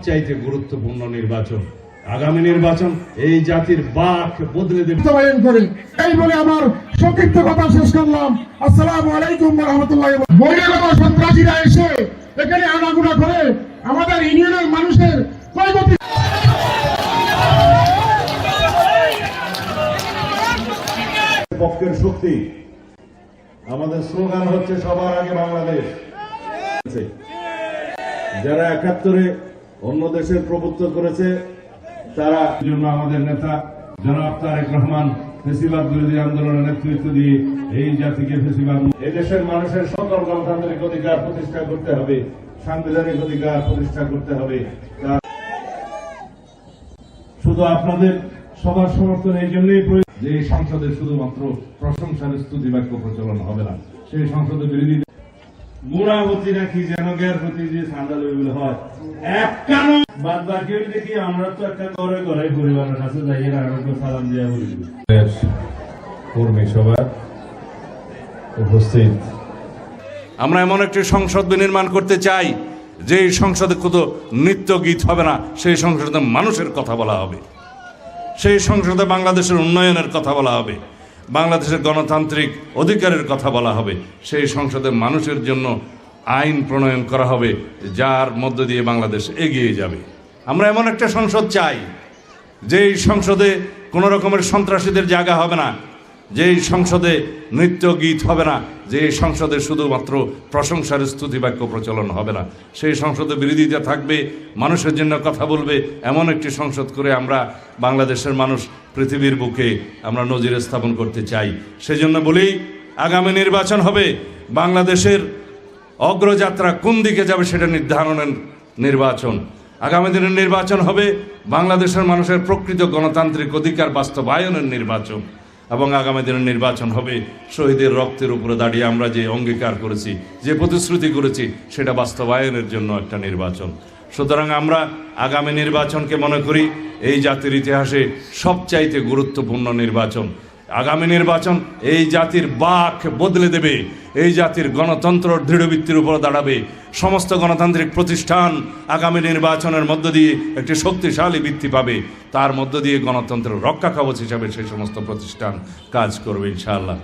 সবচাইতে গুরুত্বপূর্ণ নির্বাচন। আগামী নির্বাচন এই জাতির বাক বদলে দেবে। এই বলে আমার সংক্ষিপ্ত কথা শেষ করলাম। আসসালামু আলাইকুম ওয়া রাহমাতুল্লাহি। বহিরাগত সন্ত্রাসীরা এসে এখানে আনাগোনা করে আমাদের ইউনিয়নের মানুষের ক্ষয়ক্ষতি। পক্ষের শক্তি আমাদের স্লোগান হচ্ছে সবার আগে বাংলাদেশ। যারা ৭১-এ অন্য দেশের প্রভুত্ব করেছে তারা জন্য আমাদের নেতা জনাব তারেক রহমান ফেসিবাদ বিরোধী আন্দোলনের নেতৃত্ব দিয়ে এই জাতিকে ফেসিবাদ এদেশের মানুষের সকল গণতান্ত্রিক অধিকার প্রতিষ্ঠা করতে হবে, সাংবিধানিক অধিকার প্রতিষ্ঠা করতে হবে। শুধু আপনাদের সবার সমর্থন এই জন্যই যে এই সংসদে শুধুমাত্র প্রশংসার স্তুতি বাক্য প্রচলন হবে না, সেই সংসদে বিরোধী গুণাবতী নাকি যেন জ্ঞানপতি যে সান্দাল হয় এক কারণ বাদ বাকি দেখি আমরা তো একটা করে করে পরিবারের কাছে যাই আরো সালাম দিয়া বলি। কর্মী সভা উপস্থিত, আমরা এমন একটি সংসদ বিনির্মাণ করতে চাই যে এই সংসদে কোনো নৃত্য গীত হবে না, সেই সংসদে মানুষের কথা বলা হবে, সেই সংসদে বাংলাদেশের উন্নয়নের কথা বলা হবে, বাংলাদেশের গণতান্ত্রিক অধিকারের কথা বলা হবে, সেই সংসদে মানুষের জন্য আইন প্রণয়ন করা হবে যার মধ্য দিয়ে বাংলাদেশ এগিয়ে যাবে। আমরা এমন একটা সংসদ চাই যেই সংসদে কোনো রকমের সন্ত্রাসীদের জায়গা হবে না, যেই সংসদে নৃত্য গীত হবে না, যে সংসদে শুধুমাত্র প্রশংসার স্তুতি বাক্য প্রচলন হবে না, সেই সংসদে বিরোধিতা থাকবে, মানুষের জন্য কথা বলবে। এমন একটি সংসদ করে আমরা বাংলাদেশের মানুষ পৃথিবীর বুকে আমরা নজির স্থাপন করতে চাই। সেজন্য বলেই আগামী নির্বাচন হবে বাংলাদেশের অগ্রযাত্রা কোন দিকে যাবে সেটা নির্ধারণের নির্বাচন। আগামী দিনের নির্বাচন হবে বাংলাদেশের মানুষের প্রকৃত গণতান্ত্রিক অধিকার বাস্তবায়নের নির্বাচন, এবং আগামী দিনের নির্বাচন হবে শহীদের রক্তের উপরে দাঁড়িয়ে আমরা যে অঙ্গীকার করেছি, যে প্রতিশ্রুতি করেছি, সেটা বাস্তবায়নের জন্য একটা নির্বাচন। সুতরাং আমরা আগামী নির্বাচনকে মনে করি এই জাতির ইতিহাসে সবচাইতে গুরুত্বপূর্ণ নির্বাচন। আগামী নির্বাচন এই জাতির বাক বদলে দেবে, এই জাতির গণতন্ত্র দৃঢ়ভিত্তির উপর দাঁড়াবে। সমস্ত গণতান্ত্রিক প্রতিষ্ঠান আগামী নির্বাচনের মধ্য দিয়ে একটি শক্তিশালী ভিত্তি পাবে, তার মধ্য দিয়ে গণতন্ত্রের রক্ষা কবচ হিসাবে সেই সমস্ত প্রতিষ্ঠান কাজ করবে ইনশাআল্লাহ।